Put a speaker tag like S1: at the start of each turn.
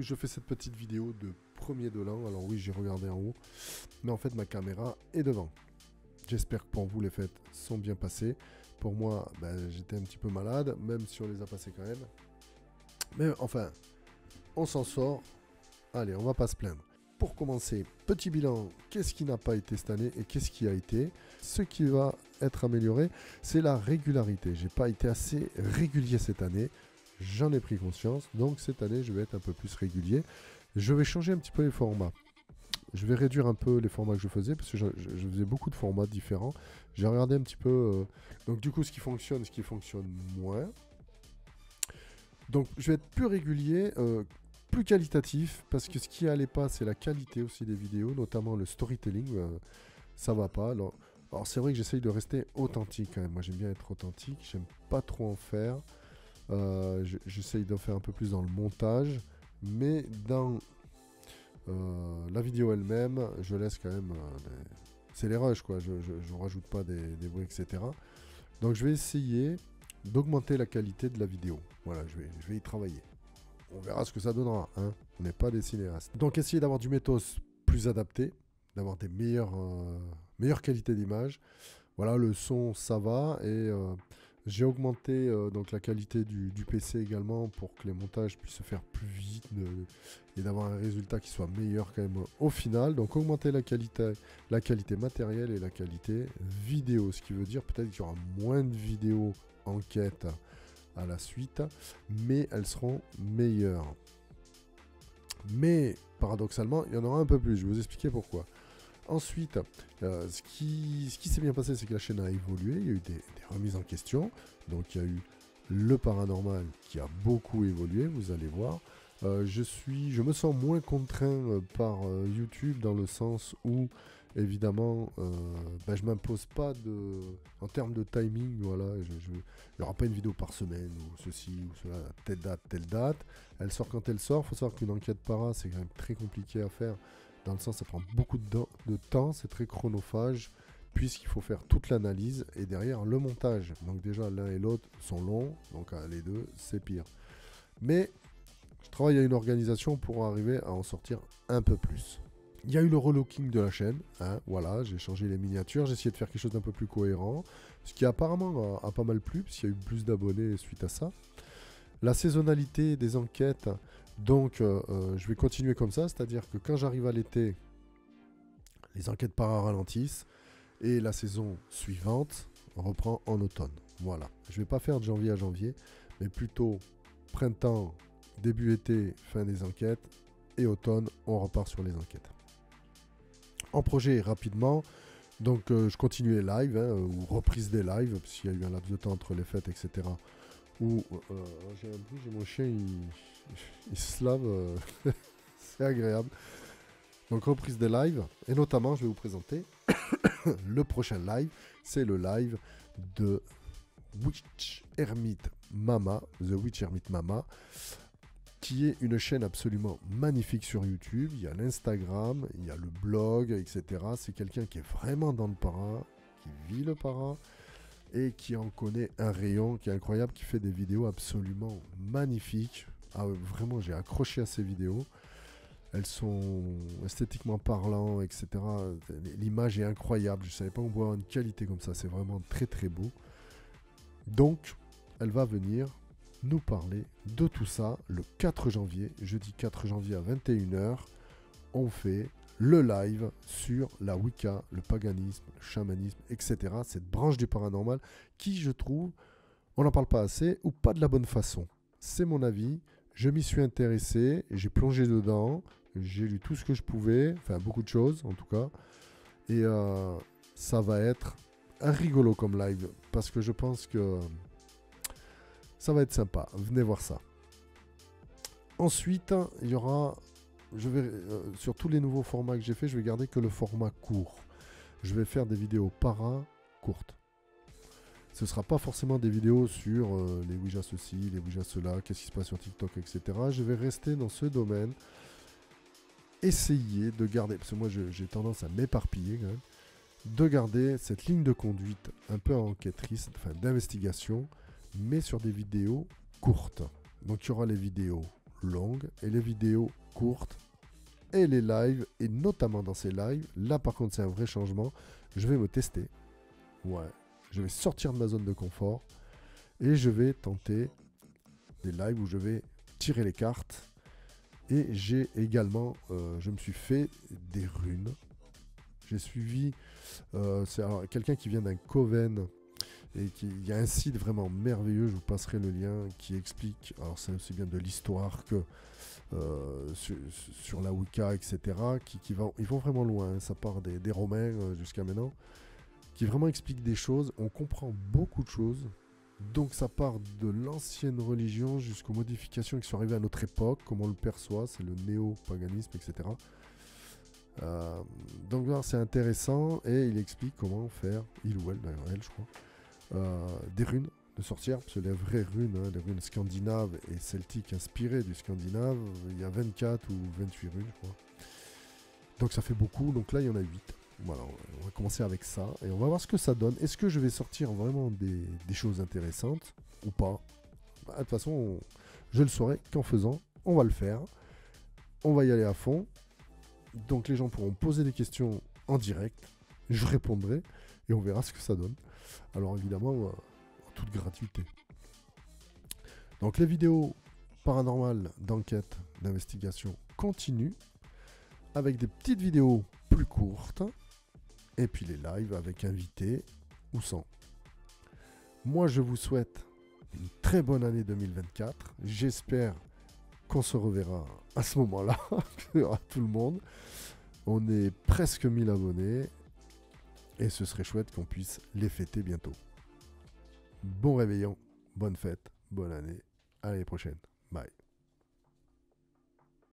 S1: je fais cette petite vidéo de premier de l'an. Alors oui, j'ai regardé en haut, mais en fait ma caméra est devant. J'espère que pour vous les fêtes sont bien passées. Pour moi, j'étais un petit peu malade, même si on les a passées quand même. Mais enfin, on s'en sort. Allez, on va pas se plaindre. Pour commencer, petit bilan, qu'est-ce qui n'a pas été cette année et qu'est-ce qui a été? Ce qui va être amélioré, c'est la régularité. J'ai pas été assez régulier cette année. J'en ai pris conscience. Donc cette année, je vais être un peu plus régulier. Je vais changer un petit peu les formats. Je vais réduire un peu les formats que je faisais parce que je faisais beaucoup de formats différents. J'ai regardé un petit peu, donc du coup, ce qui fonctionne moins. Donc je vais être plus régulier, plus qualitatif, parce que ce qui allait pas, c'est la qualité aussi des vidéos, notamment le storytelling. Ça va pas. Alors c'est vrai que j'essaye de rester authentique quand même. Moi, j'aime bien être authentique. J'aime pas trop en faire. J'essaye d'en faire un peu plus dans le montage, mais dans la vidéo elle-même, je laisse quand même... c'est les rushs, quoi. Je ne rajoute pas des bruits, etc. Donc je vais essayer d'augmenter la qualité de la vidéo. Voilà, je vais y travailler. On verra ce que ça donnera, hein. On n'est pas des cinéastes. Donc essayer d'avoir du matos plus adapté, d'avoir des meilleures qualités d'image. Voilà, le son, ça va. Et j'ai augmenté donc la qualité du PC également pour que les montages puissent se faire plus vite et d'avoir un résultat qui soit meilleur quand même au final. Donc augmenter la qualité matérielle et la qualité vidéo. Ce qui veut dire peut-être qu'il y aura moins de vidéos enquête à la suite, mais elles seront meilleures. Mais paradoxalement, il y en aura un peu plus. Je vais vous expliquer pourquoi. Ensuite, ce qui s'est bien passé, c'est que la chaîne a évolué. Il y a eu des remises en question. Donc, il y a eu le paranormal qui a beaucoup évolué, vous allez voir. Je me sens moins contraint par YouTube dans le sens où, évidemment, je ne m'impose pas en termes de timing. Voilà, il n'y aura pas une vidéo par semaine ou ceci ou cela, telle date. Elle sort quand elle sort. Il faut savoir qu'une enquête para, c'est quand même très compliqué à faire. Dans le sens, ça prend beaucoup de temps, c'est très chronophage, puisqu'il faut faire toute l'analyse et derrière le montage. Donc déjà, l'un et l'autre sont longs, donc les deux, c'est pire. Mais je travaille à une organisation pour arriver à en sortir un peu plus. Il y a eu le relooking de la chaîne, hein, voilà, j'ai changé les miniatures, j'ai essayé de faire quelque chose d'un peu plus cohérent, ce qui apparemment a pas mal plu, puisqu'il y a eu plus d'abonnés suite à ça. La saisonnalité des enquêtes... Donc, je vais continuer comme ça, c'est-à-dire que quand j'arrive à l'été, les enquêtes para ralentissent et la saison suivante reprend en automne. Voilà. Je ne vais pas faire de janvier à janvier, mais plutôt printemps, début été, fin des enquêtes et automne, on repart sur les enquêtes. En projet, rapidement, donc je continue les lives, ou reprise des lives, parce qu'il y a eu un laps de temps entre les fêtes, etc. Où j'ai un bruit, j'ai mon chien, il se lave, c'est agréable. Donc reprise des lives, et notamment je vais vous présenter le prochain live, c'est le live de Witch Hermit Mama, The Witch Hermit Mama, qui est une chaîne absolument magnifique sur YouTube. Il y a l'Instagram, il y a le blog, etc. C'est quelqu'un qui est vraiment dans le para, qui vit le para, et qui en connaît un rayon qui est incroyable, qui fait des vidéos absolument magnifiques. Ah, vraiment, j'ai accroché à ces vidéos. Elles sont esthétiquement parlant, etc. L'image est incroyable. Je ne savais pas qu'on pouvait avoir une qualité comme ça. C'est vraiment très très beau. Donc, elle va venir nous parler de tout ça le 4 janvier. Jeudi 4 janvier à 21 h. On fait le live sur la Wicca, le paganisme, le chamanisme, etc. Cette branche du paranormal qui, je trouve, on n'en parle pas assez ou pas de la bonne façon. C'est mon avis. Je m'y suis intéressé, j'ai plongé dedans, j'ai lu tout ce que je pouvais, enfin beaucoup de choses en tout cas. Et ça va être un rigolo comme live parce que je pense que ça va être sympa. Venez voir ça. Ensuite, il y aura... sur tous les nouveaux formats que j'ai fait, je vais garder que le format court. Je vais faire des vidéos para courtes. Ce ne sera pas forcément des vidéos sur les Ouija ceci, les Ouija cela, qu'est-ce qui se passe sur TikTok, etc. Je vais rester dans ce domaine. Essayer de garder, parce que moi j'ai tendance à m'éparpiller quand même, de garder cette ligne de conduite un peu enquêtrice, enfin d'investigation, mais sur des vidéos courtes. Donc il y aura les vidéos longues et les vidéos courtes et les lives, et notamment dans ces lives, là par contre c'est un vrai changement, je vais me tester. Ouais, je vais sortir de ma zone de confort et je vais tenter des lives où je vais tirer les cartes. Et j'ai également, je me suis fait des runes. J'ai suivi c'est quelqu'un qui vient d'un coven. Et il y a un site vraiment merveilleux, je vous passerai le lien, qui explique, alors c'est aussi bien de l'histoire que sur la Wicca, etc. Ils vont vraiment loin, hein, ça part des Romains jusqu'à maintenant, qui vraiment explique des choses, on comprend beaucoup de choses. Donc ça part de l'ancienne religion jusqu'aux modifications qui sont arrivées à notre époque, comment on le perçoit, c'est le néo-paganisme, etc. Donc là c'est intéressant et il explique comment faire, il ou elle d'ailleurs, elle je crois, des runes de sorcières, parce que les vraies runes, hein, les runes scandinaves et celtiques inspirées du scandinave, il y a 24 ou 28 runes je crois. Donc ça fait beaucoup, donc là il y en a 8. Voilà, on va commencer avec ça et on va voir ce que ça donne. Est-ce que je vais sortir vraiment des choses intéressantes ou pas? De toute façon, je le saurai qu'en faisant. On va le faire. On va y aller à fond. Donc les gens pourront poser des questions en direct. Je répondrai et on verra ce que ça donne. Alors évidemment, en toute gratuité. Donc les vidéos paranormales d'enquête, d'investigation continuent avec des petites vidéos plus courtes. Et puis les lives avec invités ou sans. Moi, je vous souhaite une très bonne année 2024. J'espère qu'on se reverra à ce moment-là, à tout le monde. On est presque 1000 abonnés. Et ce serait chouette qu'on puisse les fêter bientôt. Bon réveillon, bonne fête, bonne année. À l'année prochaine.